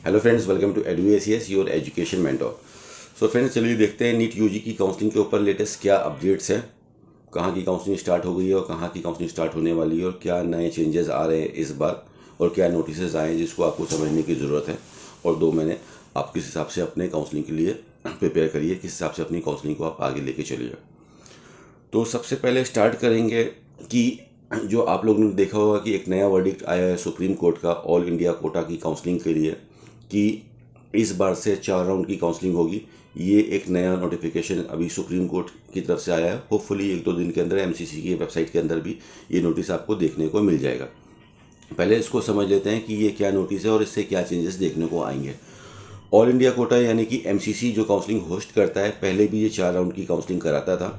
Hello friends, welcome to EduACS your education mentor. So friends, चलिए देखते हैं NEET UG की काउंसलिंग के ऊपर लेटेस्ट क्या अपडेट्स हैं, कहाँ की काउंसलिंग स्टार्ट हो गई है और कहाँ की काउंसलिंग स्टार्ट होने वाली है और क्या नए चेंजेस आ रहे हैं इस बार और क्या नोटिस आए हैं जिसको आपको समझने की ज़रूरत है। और 2 महीने आप किस हिसाब से अपने काउंसलिंग के लिए प्रिपेयर करिए, किस हिसाब से अपनी काउंसलिंग को आप आगे लेके चलिए। तो सबसे पहले स्टार्ट करेंगे कि जो आप लोगों ने देखा होगा कि एक नया वर्डिक्ट आया है सुप्रीम कोर्ट का ऑल इंडिया कोटा की काउंसलिंग के लिए कि इस बार से 4 राउंड की काउंसलिंग होगी। ये एक नया नोटिफिकेशन अभी सुप्रीम कोर्ट की तरफ से आया है। होपफुली 1-2 दिन के अंदर एमसीसी की वेबसाइट के अंदर भी ये नोटिस आपको देखने को मिल जाएगा। पहले इसको समझ लेते हैं कि ये क्या नोटिस है और इससे क्या चेंजेस देखने को आएंगे। ऑल इंडिया कोटा यानी कि एमसीसी जो काउंसलिंग होस्ट करता है, पहले भी ये 4 राउंड की काउंसलिंग कराता था।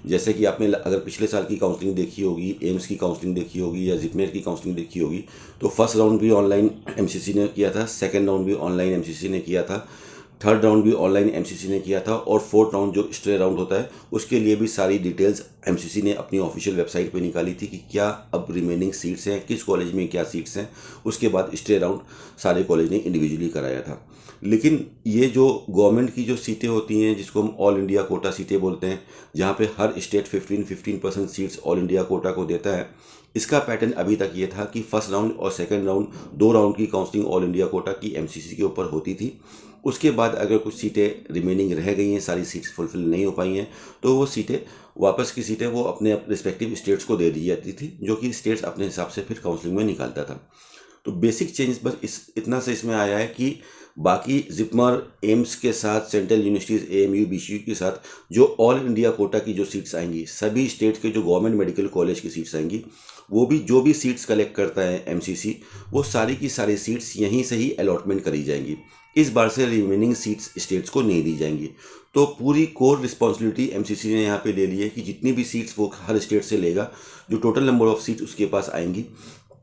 जैसे कि आपने अगर पिछले साल की काउंसलिंग देखी होगी, एम्स की काउंसलिंग देखी होगी या जिपमेर की काउंसलिंग देखी होगी, तो फर्स्ट राउंड भी ऑनलाइन एमसीसी ने किया था, सेकंड राउंड भी ऑनलाइन एमसीसी ने किया था, थर्ड राउंड भी ऑनलाइन एमसीसी ने किया था और फोर्थ राउंड जो स्टे राउंड होता है उसके लिए भी सारी डिटेल्स एमसीसी ने अपनी ऑफिशियल वेबसाइट पे निकाली थी कि क्या अब रिमेनिंग सीट्स हैं, किस कॉलेज में क्या सीट्स हैं। उसके बाद स्टे राउंड सारे कॉलेज ने इंडिविजुअली कराया था। लेकिन ये जो गवर्नमेंट की जो सीटें होती हैं जिसको हम ऑल इंडिया कोटा सीटें बोलते हैं, जहाँ पे हर state 15% seats all India quota को देता है, इसका पैटर्न अभी तक ये था कि फर्स्ट राउंड और सेकंड राउंड 2 राउंड की काउंसलिंग ऑल इंडिया कोटा की एमसीसी के ऊपर होती थी। उसके बाद अगर कुछ सीटें रिमेनिंग रह गई हैं, सारी सीट्स फुलफिल नहीं हो पाई हैं, तो वो सीटें वापस की सीटें वो अपने रिस्पेक्टिव स्टेट्स को दे दी जाती थी, जो कि स्टेट्स अपने हिसाब से फिर काउंसलिंग में निकालता था। तो बेसिक चेंज बस इतना से इसमें आया है कि बाकी जिपमर एम्स के साथ सेंट्रल यूनिवर्सिटीज़ एएमयू बीसीयू के साथ जो ऑल इंडिया कोटा की जो सीट्स आएंगी, सभी स्टेट के जो गवर्नमेंट मेडिकल कॉलेज की सीट्स आएंगी, वो भी जो भी सीट्स कलेक्ट करता है एमसीसी, वो सारी की सारी सीट्स यहीं से ही अलॉटमेंट करी जाएंगी। इस बार से रिमेनिंग सीट्स स्टेट्स को नहीं दी जाएंगी। तो पूरी कोर रिस्पॉन्सिबिलिटी एमसीसी ने यहाँ पे ले ली है कि जितनी भी सीट्स वो हर स्टेट से लेगा, जो टोटल नंबर ऑफ सीट उसके पास आएंगी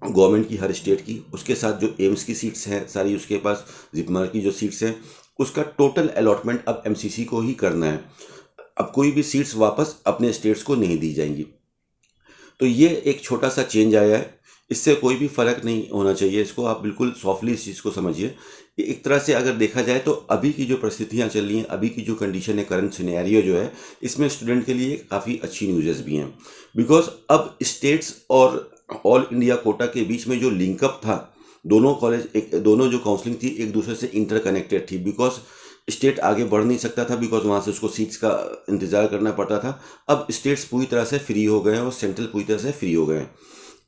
गवर्नमेंट की हर स्टेट की, उसके साथ जो एम्स की सीट्स हैं सारी उसके पास, जिपमर की जो सीट्स हैं उसका टोटल अलॉटमेंट अब एमसीसी को ही करना है। अब कोई भी सीट्स वापस अपने स्टेट्स को नहीं दी जाएंगी। तो ये एक छोटा सा चेंज आया है, इससे कोई भी फ़र्क नहीं होना चाहिए। इसको आप बिल्कुल सॉफ्टली इस चीज़ को समझिए। एक तरह से अगर देखा जाए तो अभी की जो परिस्थितियाँ चल रही हैं, अभी की जो कंडीशन है, करंट सिनेरियो जो है, इसमें स्टूडेंट के लिए काफ़ी अच्छी न्यूज़ भी हैं। बिकॉज अब स्टेट्स और ऑल इंडिया कोटा के बीच में जो लिंकअप था, दोनों जो काउंसलिंग थी एक दूसरे से इंटरकनेक्टेड थी। बिकॉज स्टेट आगे बढ़ नहीं सकता था, बिकॉज वहाँ से उसको सीट्स का इंतज़ार करना पड़ता था। अब स्टेट्स पूरी तरह से फ्री हो गए हैं और सेंट्रल पूरी तरह से फ्री हो गए हैं।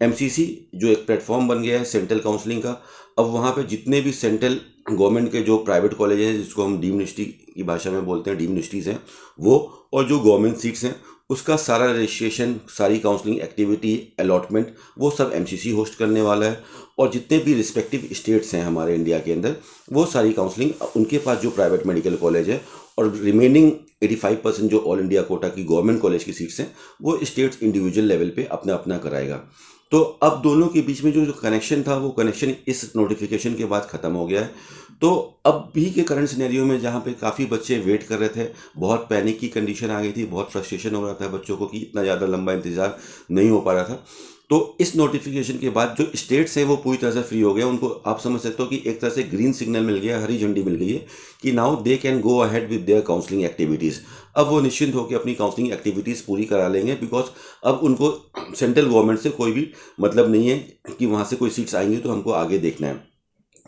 एमसीसी जो एक प्लेटफॉर्म बन गया है सेंट्रल काउंसलिंग का, अब वहाँ पे जितने भी सेंट्रल गवर्नमेंट के जो प्राइवेट कॉलेज हैं, जिसको हम डीम्ड यूनिवर्सिटी की भाषा में बोलते हैं, डीम्ड यूनिवर्सिटीज़ हैं वो, और जो गवर्नमेंट सीट्स हैं उसका सारा रजिस्ट्रेशन, सारी काउंसलिंग एक्टिविटी, अलॉटमेंट, वो सब एमसीसी होस्ट करने वाला है। और जितने भी रिस्पेक्टिव स्टेट्स हैं हमारे इंडिया के अंदर, वो सारी काउंसलिंग उनके पास जो प्राइवेट मेडिकल कॉलेज है और रिमेनिंग 85% जो ऑल इंडिया कोटा की गवर्नमेंट कॉलेज की सीट्स हैं, वो स्टेट्स इंडिविजुअल लेवल पे अपना अपना कराएगा। तो अब दोनों के बीच में जो कनेक्शन था, वो कनेक्शन इस नोटिफिकेशन के बाद ख़त्म हो गया है। तो अब भी के करंट सिनेरियो में जहाँ पे काफ़ी बच्चे वेट कर रहे थे, बहुत पैनिक की कंडीशन आ गई थी, बहुत फ्रस्ट्रेशन हो रहा था बच्चों को कि इतना ज़्यादा लंबा इंतज़ार नहीं हो पा रहा था, तो इस नोटिफिकेशन के बाद जो स्टेट्स हैं वो पूरी तरह से फ्री हो गए। उनको आप समझ सकते हो कि एक तरह से ग्रीन सिग्नल मिल गया, हरी झंडी मिल गई है कि now they can go ahead with their counselling activities. अब वो निश्चिंत होकर अपनी काउंसलिंग एक्टिविटीज़ पूरी करा लेंगे। बिकॉज अब उनको सेंट्रल गवर्नमेंट से कोई भी मतलब नहीं है कि वहाँ से कोई सीट्स आएंगी तो हमको आगे देखना है।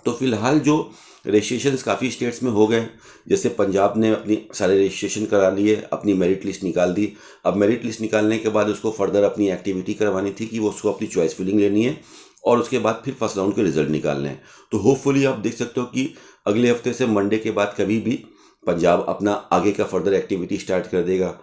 तो फिलहाल जो रजिस्ट्रेशंस काफ़ी स्टेट्स में हो गए, जैसे पंजाब ने अपनी सारे रजिस्ट्रेशन करा लिए, अपनी मेरिट लिस्ट निकाल दी। अब मेरिट लिस्ट निकालने के बाद उसको फर्दर अपनी एक्टिविटी करवानी थी कि वो उसको अपनी चॉइस फिलिंग लेनी है और उसके बाद फिर फर्स्ट राउंड के रिजल्ट निकालने हैं। तो होपफुली आप देख सकते हो कि अगले हफ्ते से मंडे के बाद कभी भी पंजाब अपना आगे का फर्दर एक्टिविटी स्टार्ट कर देगा।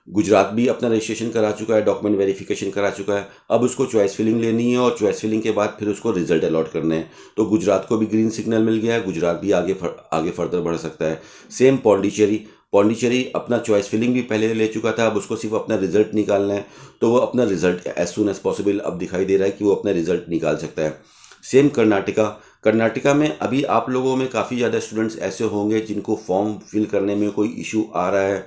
गुजरात भी अपना रजिस्ट्रेशन करा चुका है, डॉक्यूमेंट वेरिफिकेशन करा चुका है, अब उसको चॉइस फिलिंग लेनी है और चॉइस फिलिंग के बाद फिर उसको रिजल्ट अलॉट करने हैं। तो गुजरात को भी ग्रीन सिग्नल मिल गया है, गुजरात भी आगे फर्दर बढ़ सकता है। सेम पौंडीचेरी अपना चॉइस फिलिंग भी पहले ले चुका था, अब उसको सिर्फ अपना रिजल्ट निकालना है। तो वो अपना result as soon as possible अब दिखाई दे रहा है कि वो अपना रिजल्ट निकाल सकता है। सेम कर्नाटका में अभी आप लोगों में काफ़ी ज़्यादा स्टूडेंट्स ऐसे होंगे जिनको फॉर्म फिल करने में कोई इशू आ रहा है।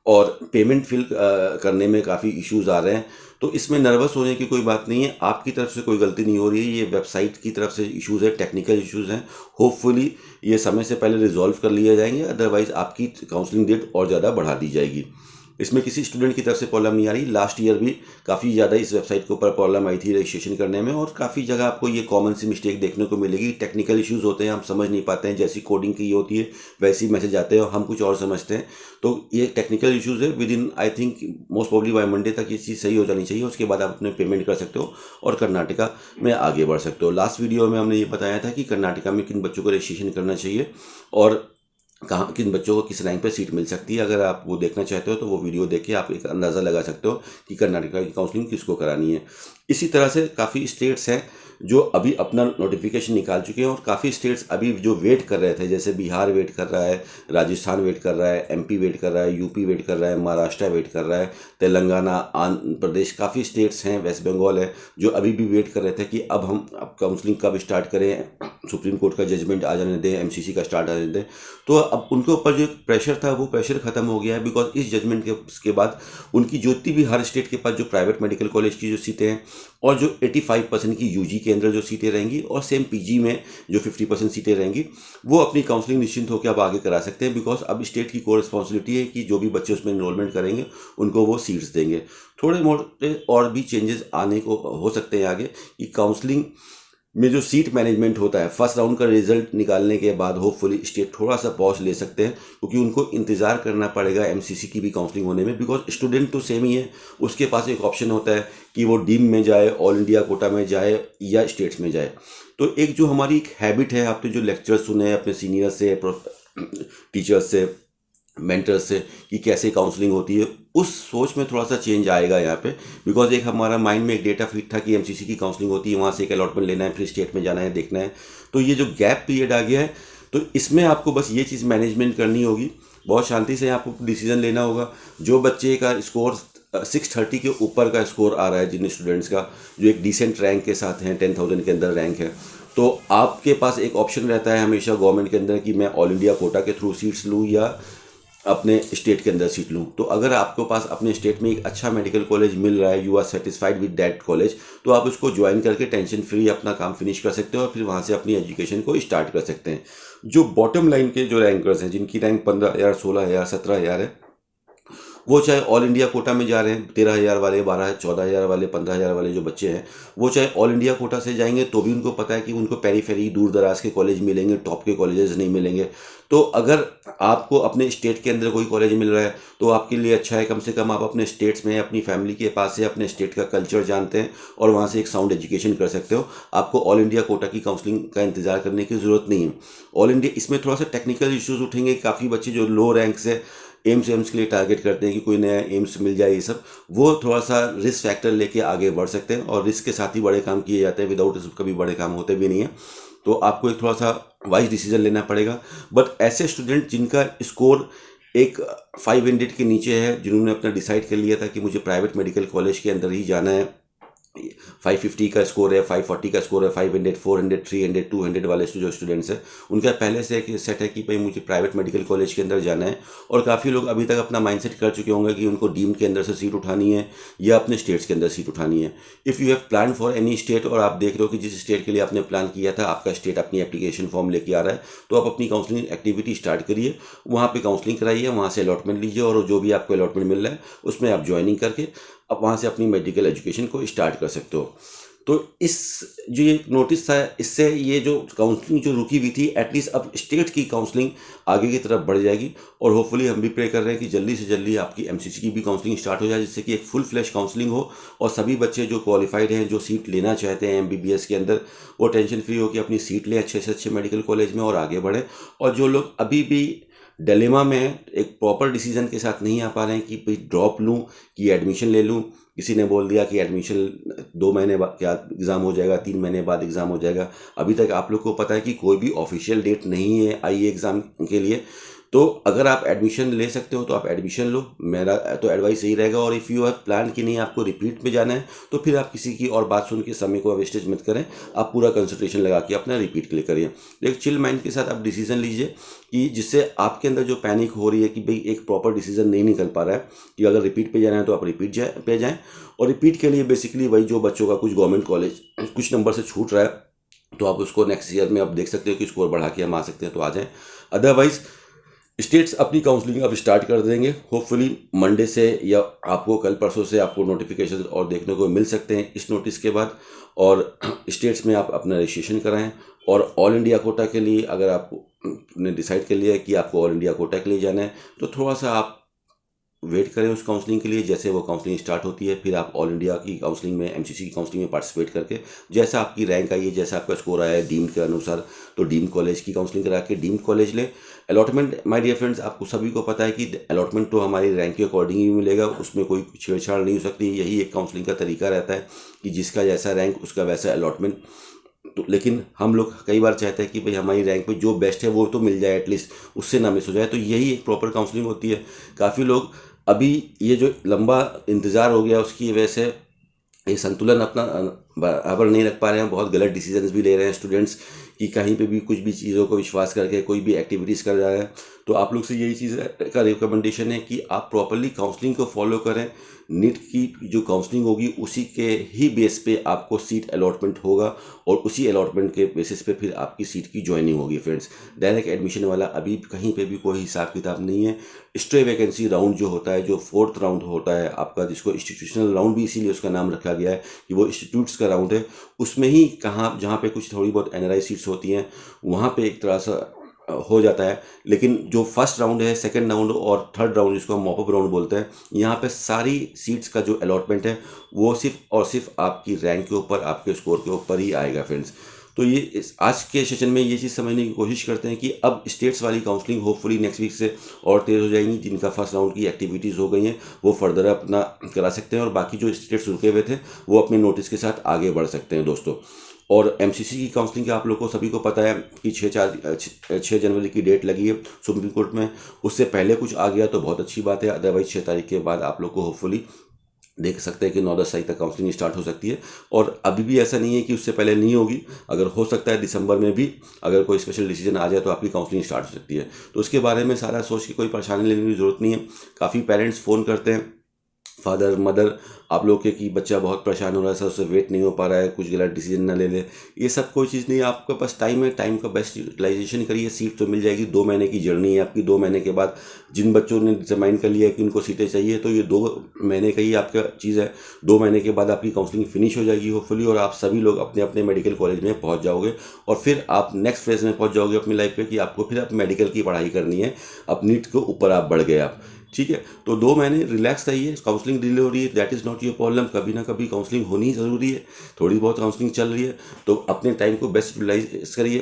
और पेमेंट फिल करने में काफ़ी इश्यूज़ आ रहे हैं। तो इसमें नर्वस होने की कोई बात नहीं है, आपकी तरफ से कोई गलती नहीं हो रही है, ये वेबसाइट की तरफ से इश्यूज़ है, टेक्निकल इश्यूज़ हैं। होपफुली ये समय से पहले रिजॉल्व कर लिए जाएंगे, अदरवाइज़ आपकी काउंसलिंग डेट और ज़्यादा बढ़ा दी जाएगी। इसमें किसी स्टूडेंट की तरफ से प्रॉब्लम नहीं आ रही। लास्ट ईयर भी काफ़ी ज़्यादा इस वेबसाइट के ऊपर प्रॉब्लम आई थी रजिस्ट्रेशन करने में, और काफ़ी जगह आपको ये कॉमन सी मिस्टेक देखने को मिलेगी। टेक्निकल इश्यूज़ होते हैं, हम समझ नहीं पाते हैं, जैसी कोडिंग की होती है वैसी मैसेज आते हैं और हम कुछ और समझते हैं। तो ये टेक्निकल इश्यूज़ है, with in I think most probably by Monday तक ये चीज़ सही हो जानी चाहिए। उसके बाद आप अपने पेमेंट कर सकते हो और कर्नाटका में आगे बढ़ सकते हो। लास्ट वीडियो में हमने ये बताया था कि कर्नाटका में किन बच्चों को रजिस्ट्रेशन करना चाहिए और कहाँ किन बच्चों को किस रैंक पे सीट मिल सकती है। अगर आप वो देखना चाहते हो तो वो वीडियो देख के आप एक अंदाज़ा लगा सकते हो कि कर्नाटका की काउंसलिंग किसको करानी है। इसी तरह से काफ़ी स्टेट्स हैं जो अभी अपना नोटिफिकेशन निकाल चुके हैं, और काफ़ी स्टेट्स अभी जो वेट कर रहे थे, जैसे बिहार वेट कर रहा है, राजस्थान वेट कर रहा है, एमपी वेट कर रहा है, यूपी वेट कर रहा है, महाराष्ट्र वेट कर रहा है, तेलंगाना, आंध्र प्रदेश, काफ़ी स्टेट्स हैं, वेस्ट बंगाल है, जो अभी भी वेट कर रहे थे कि अब काउंसलिंग कब स्टार्ट करें, सुप्रीम कोर्ट का जजमेंट आ जाने दें, एमसीसी का स्टार्ट आ जाने दें। तो अब उनके ऊपर जो प्रेशर था वो प्रेशर खत्म हो गया है, बिकॉज इस जजमेंट के बाद उनकी जितनी भी हर स्टेट के पास जो प्राइवेट मेडिकल कॉलेज की जो सीटें हैं, और जो 85% की यूजी के अंदर जो सीटें रहेंगी, और सेम पीजी में जो 50% सीटें रहेंगी, वो अपनी काउंसलिंग निश्चिंत होकर अब आगे करा सकते हैं। बिकॉज अब स्टेट की को रिस्पॉन्सिबिलिटी है कि जो भी बच्चे उसमें इनरोलमेंट करेंगे उनको वो सीट्स देंगे। थोड़े मोटे और भी चेंजेस आने को हो सकते हैं आगे, कि काउंसलिंग में जो सीट मैनेजमेंट होता है, फर्स्ट राउंड का रिजल्ट निकालने के बाद होपफुली स्टेट थोड़ा सा पॉज ले सकते हैं, क्योंकि उनको इंतज़ार करना पड़ेगा एमसीसी की भी काउंसलिंग होने में। बिकॉज स्टूडेंट तो सेम ही है, उसके पास एक ऑप्शन होता है कि वो डीम में जाए, ऑल इंडिया कोटा में जाए या स्टेट्स में जाए। तो एक जो हमारी एक हैबिट है, आपने जो लेक्चर सुने अपने सीनियर से, टीचर्स से, मेंटर से, कि कैसे काउंसलिंग होती है, उस सोच में थोड़ा सा चेंज आएगा यहाँ पे। बिकॉज एक हमारा माइंड में एक डेटा फिट था कि एमसीसी की काउंसलिंग होती है, वहाँ से एक अलॉटमेंट लेना है, फिर स्टेट में जाना है, देखना है। तो ये जो गैप पीरियड आ गया है, तो इसमें आपको बस ये चीज़ मैनेजमेंट करनी होगी, बहुत शांति से आपको डिसीजन लेना होगा। जो बच्चे का स्कोर 630 के ऊपर का स्कोर आ रहा है, जिन स्टूडेंट्स का जो एक डिसेंट रैंक के साथ हैं, 10,000 के अंदर रैंक है, तो आपके पास एक ऑप्शन रहता है हमेशा गवर्नमेंट के अंदर कि मैं ऑल इंडिया कोटा के थ्रू सीट्स लूँ या अपने स्टेट के अंदर सीट लूँ। तो अगर आपके पास अपने स्टेट में एक अच्छा मेडिकल कॉलेज मिल रहा है, you are satisfied with that college, तो आप उसको ज्वाइन करके टेंशन फ्री अपना काम फिनिश कर सकते हो और फिर वहाँ से अपनी एजुकेशन को स्टार्ट कर सकते हैं। जो बॉटम लाइन के जो रैंकर्स हैं, जिनकी रैंक 15,000, 16,000, 17,000 है, वो चाहे ऑल इंडिया कोटा में जा रहे हैं, 13,000 वाले, 12, 14,000 वाले, 15,000 वाले जो बच्चे हैं, वो चाहे ऑल इंडिया कोटा से जाएंगे तो भी उनको पता है कि उनको पेरीफेरी, दूर दराज के कॉलेज मिलेंगे, टॉप के कॉलेजेस नहीं मिलेंगे। तो अगर आपको अपने स्टेट के अंदर कोई कॉलेज मिल रहा है तो आपके लिए अच्छा है, कम से कम आप अपने स्टेट्स में, अपनी फैमिली के पास से अपने स्टेट का कल्चर जानते हैं और वहाँ से एक साउंड एजुकेशन कर सकते हो। आपको ऑल इंडिया कोटा की काउंसलिंग का इंतजार करने की ज़रूरत नहीं है। ऑल इंडिया, इसमें थोड़ा सा टेक्निकल इश्यूज उठेंगे, काफ़ी बच्चे जो लो रैंक से एम्स के लिए टारगेट करते हैं कि कोई नया एम्स मिल जाए, ये सब वो थोड़ा सा रिस्क फैक्टर लेके आगे बढ़ सकते हैं, और रिस्क के साथ ही बड़े काम किए जाते हैं, विदाउट रिस्क कभी बड़े काम होते भी नहीं है। तो आपको एक थोड़ा सा वाइज डिसीजन लेना पड़ेगा। बट ऐसे स्टूडेंट जिनका स्कोर एक 500 के नीचे है, जिन्होंने अपना डिसाइड कर लिया था कि मुझे प्राइवेट मेडिकल कॉलेज के अंदर ही जाना है, 550 का स्कोर है, 540 का स्कोर है, 500, 400, 300, 200 वाले जो स्टूडेंट्स हैं, उनका पहले से एक सेट है कि भाई मुझे प्राइवेट मेडिकल कॉलेज के अंदर जाना है। और काफ़ी लोग अभी तक अपना माइंडसेट कर चुके होंगे कि उनको डीम्ड के अंदर से सीट उठानी है या अपने स्टेट्स के अंदर सीट उठानी है। If you have plan for any state, और आप देख रहे हो कि जिस स्टेट के लिए आपने प्लान किया था, आपका स्टेट अपनी एप्लीकेशन फॉर्म लेके आ रहा है, तो आप अपनी काउंसलिंग एक्टिविटी स्टार्ट करिए, वहाँ पर काउंसलिंग कराइए, वहाँ से अलॉटमेंट लीजिए, और जो भी आपको अलॉटमेंट मिल रहा है उसमें आप ज्वाइनिंग करके आप वहाँ से अपनी मेडिकल एजुकेशन को स्टार्ट कर सकते हो। तो इस जो ये नोटिस था, इससे ये जो काउंसलिंग जो रुकी हुई थी, एटलीस्ट अब स्टेट की काउंसलिंग आगे की तरफ बढ़ जाएगी। और होपफुली हम भी प्रे कर रहे हैं कि जल्दी से जल्दी आपकी एमसीसी की भी काउंसलिंग स्टार्ट हो जाए, जिससे कि एक फुल फ्लैश काउंसलिंग हो और सभी बच्चे जो क्वालिफाइड हैं, जो सीट लेना चाहते हैं एमबीबीएस के अंदर, वो टेंशन फ्री हो कि अपनी सीट लें अच्छे से अच्छे मेडिकल कॉलेज में और आगे बढ़ें। और जो लोग अभी भी डिलेमा में हैं, एक प्रॉपर डिसीजन के साथ नहीं आ पा रहे हैं कि भाई ड्रॉप लूँ कि एडमिशन ले लूँ, किसी ने बोल दिया कि एडमिशन 2 महीने बाद क्या एग्ज़ाम हो जाएगा, 3 महीने बाद एग्ज़ाम हो जाएगा, अभी तक आप लोग को पता है कि कोई भी ऑफिशियल डेट नहीं है आई एग्ज़ाम के लिए। तो अगर आप एडमिशन ले सकते हो तो आप एडमिशन लो, मेरा तो एडवाइस यही रहेगा। और इफ़ यू हैव प्लान कि नहीं आपको रिपीट में जाना है, तो फिर आप किसी की और बात सुन के समय को वेस्टेज मत करें, आप पूरा कंसंट्रेशन लगा के अपना रिपीट के लिए करिए। एक चिल माइंड के साथ आप डिसीजन लीजिए कि जिससे आपके अंदर जो पैनिक हो रही है कि भाई एक प्रॉपर डिसीजन नहीं निकल पा रहा है, कि अगर रिपीट पे जाना है तो आप रिपीट पे जाएँ। और रिपीट के लिए बेसिकली वही जो बच्चों का कुछ गवर्नमेंट कॉलेज कुछ नंबर से छूट रहा है, तो आप उसको नेक्स्ट ईयर में आप देख सकते हो कि स्कोर बढ़ा के हम आ सकते हैं, तो आ जाएं। अदरवाइज स्टेट्स अपनी काउंसलिंग अब स्टार्ट कर देंगे होपफुली मंडे से, या आपको कल परसों से आपको नोटिफिकेशन और देखने को मिल सकते हैं इस नोटिस के बाद। और स्टेट्स में आप अपना रजिस्ट्रेशन कराएं। और ऑल इंडिया कोटा के लिए अगर आपने डिसाइड कर लिया है कि आपको ऑल इंडिया कोटा के लिए जाना है, तो थोड़ा सा आप वेट करें उस काउंसलिंग के लिए। जैसे वो काउंसलिंग स्टार्ट होती है, फिर आप ऑल इंडिया की काउंसलिंग में, एमसीसी की काउंसलिंग में पार्टिसिपेट करके जैसा आपकी रैंक आई है, जैसा आपका स्कोर आया है डीम्ड के अनुसार, तो डीम्ड कॉलेज की काउंसलिंग करा के डीम्ड कॉलेज लें। अलॉटमेंट माय डियर फ्रेंड्स, आपको सभी को पता है कि अलॉटमेंट तो हमारी रैंक के अकॉर्डिंग ही मिलेगा, उसमें कोई छेड़छाड़ नहीं हो सकती। यही एक काउंसलिंग का तरीका रहता है कि जिसका जैसा रैंक उसका वैसा अलॉटमेंट। तो लेकिन हम लोग कई बार चाहते हैं कि भाई हमारी रैंक पे जो बेस्ट है वो तो मिल जाए, एटलीस्ट उससे ना मिस हो जाए। तो यही एक प्रॉपर काउंसलिंग होती है। काफ़ी लोग अभी ये जो लंबा इंतज़ार हो गया उसकी वजह से ये संतुलन अपना बराबर नहीं रख पा रहे हैं, बहुत गलत डिसीजंस भी ले रहे हैं स्टूडेंट्स, कि कहीं पे भी कुछ भी चीज़ों को विश्वास करके कोई भी एक्टिविटीज़ कर रहा है। तो आप लोग से यही चीज़ का रिकमेंडेशन है कि आप प्रॉपरली काउंसलिंग को फॉलो करें। नीट की जो काउंसलिंग होगी उसी के ही बेस पे आपको सीट अलॉटमेंट होगा, और उसी अलॉटमेंट के बेसिस पे फिर आपकी सीट की ज्वाइनिंग होगी फ्रेंड्स। डायरेक्ट एडमिशन वाला अभी कहीं पे भी कोई हिसाब किताब नहीं है। स्ट्रे वैकेंसी राउंड जो होता है, जो 4th राउंड होता है आपका, जिसको इंस्टीट्यूशनल राउंड भी इसीलिए उसका नाम रखा गया है कि वो इंस्टीट्यूट्स का राउंड है, उसमें ही कहाँ जहाँ पे कुछ थोड़ी बहुत एनआरआई सीट्स होती हैं वहाँ पे एक तरह सा हो जाता है। लेकिन जो फर्स्ट राउंड है, सेकंड राउंड और थर्ड राउंड जिसको हम मॉपअप राउंड बोलते हैं, यहाँ पे सारी सीट्स का जो अलॉटमेंट है वो सिर्फ और सिर्फ आपकी रैंक के ऊपर, आपके स्कोर के ऊपर ही आएगा फ्रेंड्स। तो ये आज के सेशन में ये चीज़ समझने की कोशिश करते हैं कि अब स्टेट्स वाली काउंसलिंग होपफुली नेक्स्ट वीक से और तेज़ हो जाएंगी। जिनका फर्स्ट राउंड की एक्टिविटीज़ हो गई हैं वो फर्दर अपना करा सकते हैं, और बाकी जो स्टेट्स रुके हुए थे वो अपने नोटिस के साथ आगे बढ़ सकते हैं दोस्तों। और एमसीसी की काउंसलिंग का आप लोग को सभी को पता है कि 6 जनवरी की डेट लगी है सुप्रीम कोर्ट में। उससे पहले कुछ आ गया तो बहुत अच्छी बात है, अदरवाइज 6 तारीख के बाद आप लोग को होपफुली देख सकते हैं कि 9-10 तारीख तक काउंसलिंग स्टार्ट हो सकती है। और अभी भी ऐसा नहीं है कि उससे पहले नहीं होगी, अगर हो सकता है दिसंबर में भी अगर कोई स्पेशल डिसीजन आ जाए तो आपकी काउंसलिंग स्टार्ट हो सकती है। तो उसके बारे में सारा सोच के कोई परेशानी लेने की ज़रूरत नहीं है। काफ़ी पेरेंट्स फ़ोन करते हैं, फादर मदर आप लोग के, कि बच्चा बहुत परेशान हो रहा है सर, उससे वेट नहीं हो पा रहा है, कुछ गलत डिसीजन ना ले ले। ये सब कोई चीज़ नहीं है, आपके पास टाइम है, टाइम का बेस्ट यूटिलाइजेशन करिए। सीट तो मिल जाएगी, 2 महीने की जर्नी है आपकी। 2 महीने के बाद जिन बच्चों ने डिटरमाइन कर लिया है कि उनको सीटें चाहिए, तो ये 2 महीने का ही आपका चीज़ है। 2 महीने के बाद आपकी काउंसलिंग फिनिश हो जाएगी होपफुली, और आप सभी लोग अपने अपने मेडिकल कॉलेज में पहुँच जाओगे, और फिर आप नेक्स्ट फेज में पहुँच जाओगे अपनी लाइफ में कि आपको फिर आप मेडिकल की पढ़ाई करनी है। अब नीट के ऊपर आप बढ़ गए आप, ठीक है। तो 2 महीने रिलैक्स रहिए। काउंसलिंग डिले हो रही है, that is not your problem. कभी ना कभी काउंसलिंग होनी ज़रूरी है। थोड़ी बहुत काउंसलिंग चल रही है तो अपने टाइम को बेस्ट यूटिलाइज करिए,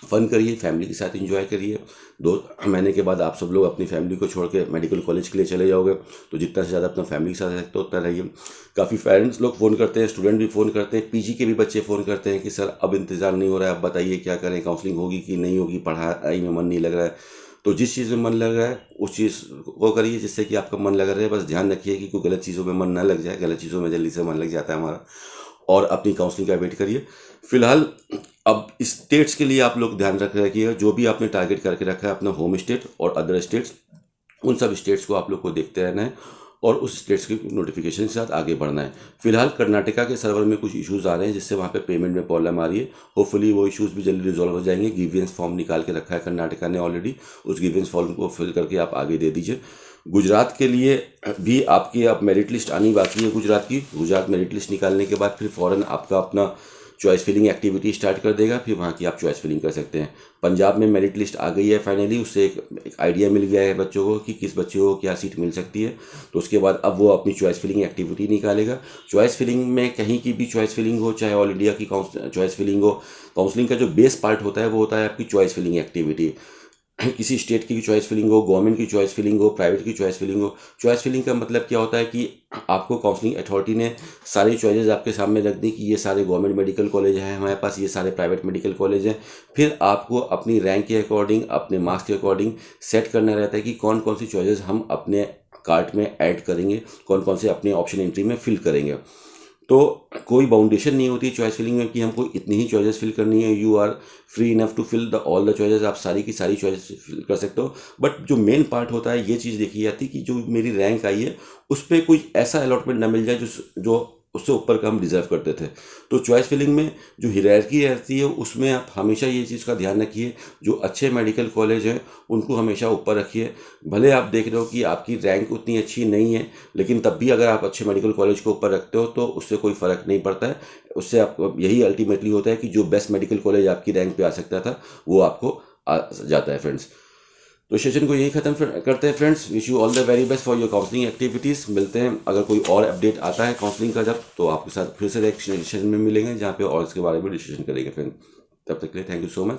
फ़न करिए, फैमिली के साथ एंजॉय करिए। 2 महीने के बाद आप सब लोग अपनी फैमिली को छोड़ के मेडिकल कॉलेज के लिए चले जाओगे, तो जितना से ज़्यादा अपना फैमिली के साथ रह सकते हो उतना रहिए। काफ़ी पेरेंट्स लोग फ़ोन करते हैं, स्टूडेंट भी फ़ोन करते हैं, पीजी के भी बच्चे फ़ोन करते हैं कि सर अब इंतज़ार नहीं हो रहा है, अब बताइए क्या करें, काउंसलिंग होगी कि नहीं होगी, पढ़ाई में मन नहीं लग रहा है। तो जिस चीज़ में मन लग रहा है उस चीज़ को करिए जिससे कि आपका मन लग रहा है। बस ध्यान रखिए कि कोई गलत चीज़ों में मन ना लग जाए, गलत चीज़ों में जल्दी से मन लग जाता है हमारा। और अपनी काउंसलिंग का वेट करिए। फिलहाल अब स्टेट्स के लिए आप लोग ध्यान रख रखिए, जो भी आपने टारगेट करके रखा है अपना होम स्टेट और अदर स्टेट्स, उन सब स्टेट्स को आप लोग को देखते रहना है और उस स्टेट्स की नोटिफिकेशन के साथ आगे बढ़ना है। फिलहाल कर्नाटका के सर्वर में कुछ इश्यूज़ आ रहे हैं जिससे वहाँ पे पेमेंट में प्रॉब्लम आ रही है। होपफुली वो इश्यूज़ भी जल्दी रिजॉल्व हो जाएंगे। ग्रीवेंस फॉर्म निकाल के रखा है कर्नाटका ने ऑलरेडी, उस ग्रीवेंस फॉर्म को फिल करके आप आगे दे दीजिए। गुजरात के लिए भी आपकी अब मेरिट लिस्ट आनी बाकी है गुजरात की। गुजरात मेरिट लिस्ट निकालने के बाद फिर फ़ौरन आपका अपना चॉइस फिलिंग एक्टिविटी स्टार्ट कर देगा, फिर वहाँ की आप चॉइस फिलिंग कर सकते हैं। पंजाब में मेरिट लिस्ट आ गई है फाइनली, उससे एक आइडिया मिल गया है बच्चों को कि किस बच्चे को क्या सीट मिल सकती है। तो उसके बाद अब वो अपनी चॉइस फिलिंग एक्टिविटी निकालेगा। चॉइस फिलिंग में कहीं की भी चॉइस फिलिंग हो, चाहे ऑल इंडिया की चॉइस फिलिंग हो, काउंसलिंग का जो बेस पार्ट होता है वो होता है आपकी चॉइस फिलिंग एक्टिविटी। किसी स्टेट की चॉइस फिलिंग हो, गवर्नमेंट की चॉइस फिलिंग हो, प्राइवेट की चॉइस फिलिंग हो। चॉइस फिलिंग का मतलब क्या होता है कि आपको काउंसलिंग अथॉरिटी ने सारी चॉइसेस आपके सामने रख दी कि ये सारे गवर्नमेंट मेडिकल कॉलेज हैं हमारे पास, ये सारे प्राइवेट मेडिकल कॉलेज हैं। फिर आपको अपनी रैंक के अकॉर्डिंग, अपने मार्क्स के अकॉर्डिंग सेट करना रहता है कि कौन कौन सी चॉइसेस हम अपने कार्ट में ऐड करेंगे, कौन कौन से अपने ऑप्शन एंट्री में फिल करेंगे। तो कोई बाउंडेशन नहीं होती चॉइस फिलिंग में कि हमको इतनी ही चॉइसेस फिल करनी है। You are free enough to fill the all the choices, आप सारी की सारी चॉइसेस फिल कर सकते हो। बट जो मेन पार्ट होता है, ये चीज़ देखी जाती है कि जो मेरी रैंक आई है उस पर कोई ऐसा अलॉटमेंट ना मिल जाए जो उससे ऊपर का हम डिजर्व करते थे। तो चॉइस फिलिंग में जो हिरार्की रहती है उसमें आप हमेशा ये चीज़ का ध्यान रखिए, जो अच्छे मेडिकल कॉलेज हैं उनको हमेशा ऊपर रखिए। भले आप देख रहे हो कि आपकी रैंक उतनी अच्छी नहीं है, लेकिन तब भी अगर आप अच्छे मेडिकल कॉलेज को ऊपर रखते हो तो उससे कोई फ़र्क नहीं पड़ता है। उससे आप यही अल्टीमेटली होता है कि जो बेस्ट मेडिकल कॉलेज आपकी रैंक पे आ सकता था वो आपको आ जाता है फ्रेंड्स। तो सेशन को यही ख़त्म करते हैं friends. Wish you all the very best for your counselling activities. मिलते हैं अगर कोई और अपडेट आता है काउंसलिंग का जब, तो आपके साथ फिर से एक सेशन में मिलेंगे जहाँ पे और इसके बारे में डिस्कशन करेंगे फ्रेंड। तब तक के लिए थैंक यू सो मच।